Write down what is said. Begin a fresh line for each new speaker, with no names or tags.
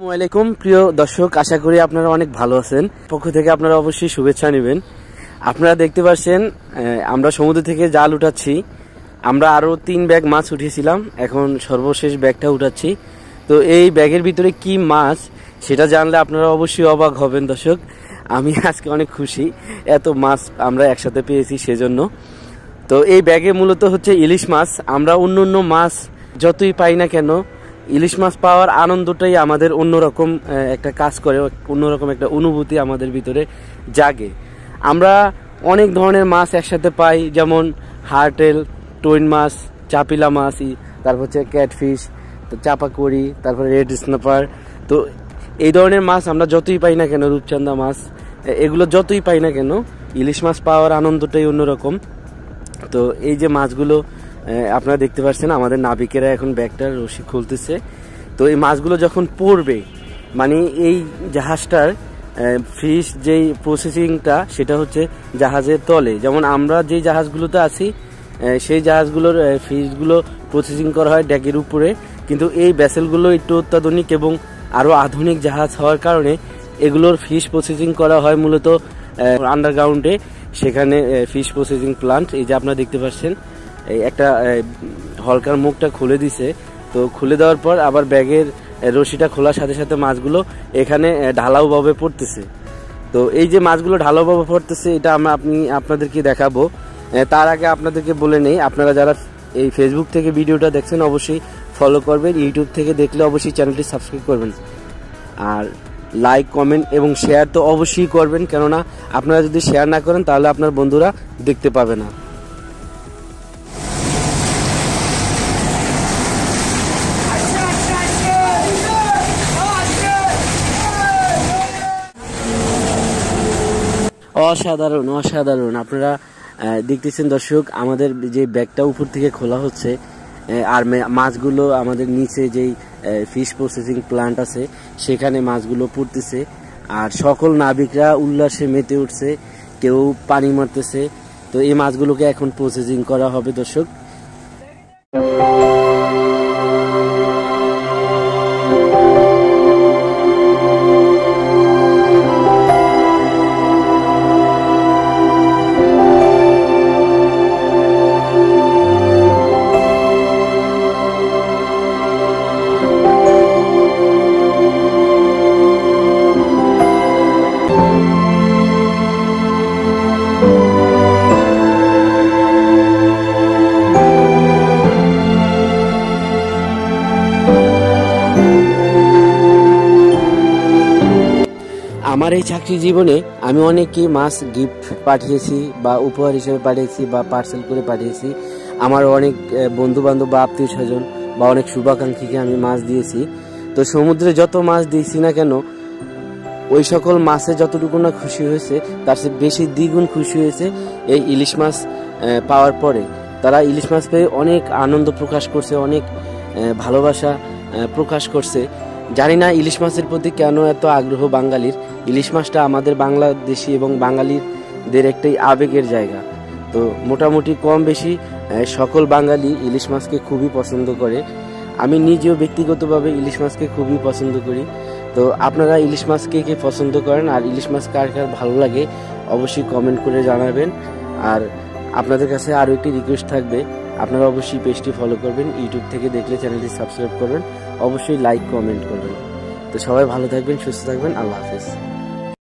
আসসালামু আলাইকুম প্রিয় দর্শক, আশা করি আপনারা অনেক ভালো আছেন। পক্ষ থেকে আপনারা অবশ্যই শুভেচ্ছা নেবেন। আপনারা দেখতে পাচ্ছেন আমরা সমুদ্র থেকে জাল উঠাচ্ছি। আমরা আরও 3 ব্যাগ মাছ উঠিয়েছিলাম, এখন সর্বশেষ ব্যাগটা উঠাচ্ছি। তো এই ব্যাগের ভিতরে কি মাছ সেটা জানলে আপনারা অবশ্যই অবাক হবেন দর্শক। আমি আজকে অনেক খুশি, এত মাছ আমরা একসাথে পেয়েছি সেজন্য। তো এই ব্যাগে মূলত হচ্ছে ইলিশ মাছ। আমরা অন্য মাছ যতই পাই না কেন, ইলিশ মাছ পাওয়ার আনন্দটাই আমাদের অন্যরকম একটা কাজ করে, অন্যরকম একটা অনুভূতি আমাদের ভিতরে জাগে। আমরা অনেক ধরনের মাছ একসাথে পাই, যেমন হার্টেল, টইন মাছ, চাপিলা মাছ, তারপর হচ্ছে ক্যাটফিশ, তো চাপাকড়ি, তারপরে রেড স্ন্যাপার। তো এই ধরনের মাছ আমরা যতই পাই না কেন, রূপচাঁদা মাছ, এগুলো যতই পাই না কেন, ইলিশ মাছ পাওয়ার আনন্দটাই অন্যরকম। তো এই যে মাছগুলো আপনারা দেখতে পাচ্ছেন, আমাদের নাবিকেরা এখন ব্যাগটার রশি খুলতেছে। তো এই মাছগুলো যখন পড়বে, মানে এই জাহাজটার ফিশ যেই প্রসেসিংটা সেটা হচ্ছে জাহাজের তলে, যেমন আমরা যেই জাহাজগুলোতে আছি সেই জাহাজগুলোর ফিশগুলো প্রসেসিং করা হয় ড্যাগের উপরে, কিন্তু এই ভেসেলগুলো একটু অত্যাধুনিক এবং আরও আধুনিক জাহাজ হওয়ার কারণে এগুলোর ফিশ প্রসেসিং করা হয় মূলত আন্ডারগ্রাউন্ডে। সেখানে ফিশ প্রসেসিং প্লান্ট, এই যে আপনারা দেখতে পাচ্ছেন, এই একটা হলকার মুখটা খুলে দিছে। তো খুলে দেওয়ার পর আবার ব্যাগের রশিটা খোলার সাথে সাথে মাছগুলো এখানে ঢালাওভাবে পড়তেছে। তো এই যে মাছগুলো ঢালাওভাবে পড়তেছে, এটা আপনাদেরকে দেখাবো। তার আগে আপনাদেরকে বলে নেই, আপনারা যারা এই ফেসবুক থেকে ভিডিওটা দেখছেন অবশ্যই ফলো করবেন, ইউটিউব থেকে দেখলে অবশ্যই চ্যানেলটি সাবস্ক্রাইব করবেন, আর লাইক, কমেন্ট এবং শেয়ার তো অবশ্যই করবেন, কেননা আপনারা যদি শেয়ার না করেন তাহলে আপনার বন্ধুরা দেখতে পাবে না। অসাধারণ অসাধারণ। আপনারা দেখতেছেন দর্শক, আমাদের যে ব্যাগটা উপর থেকে খোলা হচ্ছে, আর মাছগুলো আমাদের নিচে যেই ফিশ প্রসেসিং প্লান্ট আছে সেখানে মাছগুলো পড়তেছে, আর সকল নাবিকরা উল্লাসে মেতে উঠছে, কেউ পানি মারতেছে। তো এই মাছগুলোকে এখন প্রসেসিং করা হবে দর্শক। আমার এই চাকরি জীবনে আমি অনেককে মাছ গিফট পাঠিয়েছি, বা উপহার হিসেবে পাঠিয়েছি, বা পার্সেল করে পাঠিয়েছি। আমার অনেক বন্ধু বান্ধব বা আত্মীয় স্বজন বা অনেক শুভাকাঙ্ক্ষীকে আমি মাছ দিয়েছি। তো সমুদ্রে যত মাছ দিয়েছি না কেন, ওই সকল মাছে যতটুকু না খুশি হয়েছে তার চেয়ে বেশি দ্বিগুণ খুশি হয়েছে এই ইলিশ মাছ পাওয়ার পরে। তারা ইলিশ মাছ পেয়ে অনেক আনন্দ প্রকাশ করছে, অনেক ভালোবাসা প্রকাশ করছে। জানি না ইলিশ মাছের প্রতি কেন এত আগ্রহ বাঙালির। ইলিশ মাছটা আমাদের বাংলাদেশি এবং বাঙালিদের একটাই আবেগের জায়গা। তো মোটামুটি কম বেশি সকল বাঙালি ইলিশ মাছকে খুবই পছন্দ করে। আমি নিজেও ব্যক্তিগতভাবে ইলিশ মাছকে খুবই পছন্দ করি। তো আপনারা ইলিশ মাছ কে কে পছন্দ করেন, আর ইলিশ মাছ কার কার ভালো লাগে অবশ্যই কমেন্ট করে জানাবেন। আর আপনাদের কাছে আরও একটি রিকোয়েস্ট থাকবে, আপনারা অবশ্যই পেজটি ফলো করবেন, ইউটিউব থেকে দেখলে চ্যানেলটি সাবস্ক্রাইব করবেন, অবশ্যই লাইক কমেন্ট করবেন। তো সবাই ভালো থাকবেন, সুস্থ থাকবেন, আল্লাহ হাফেজ।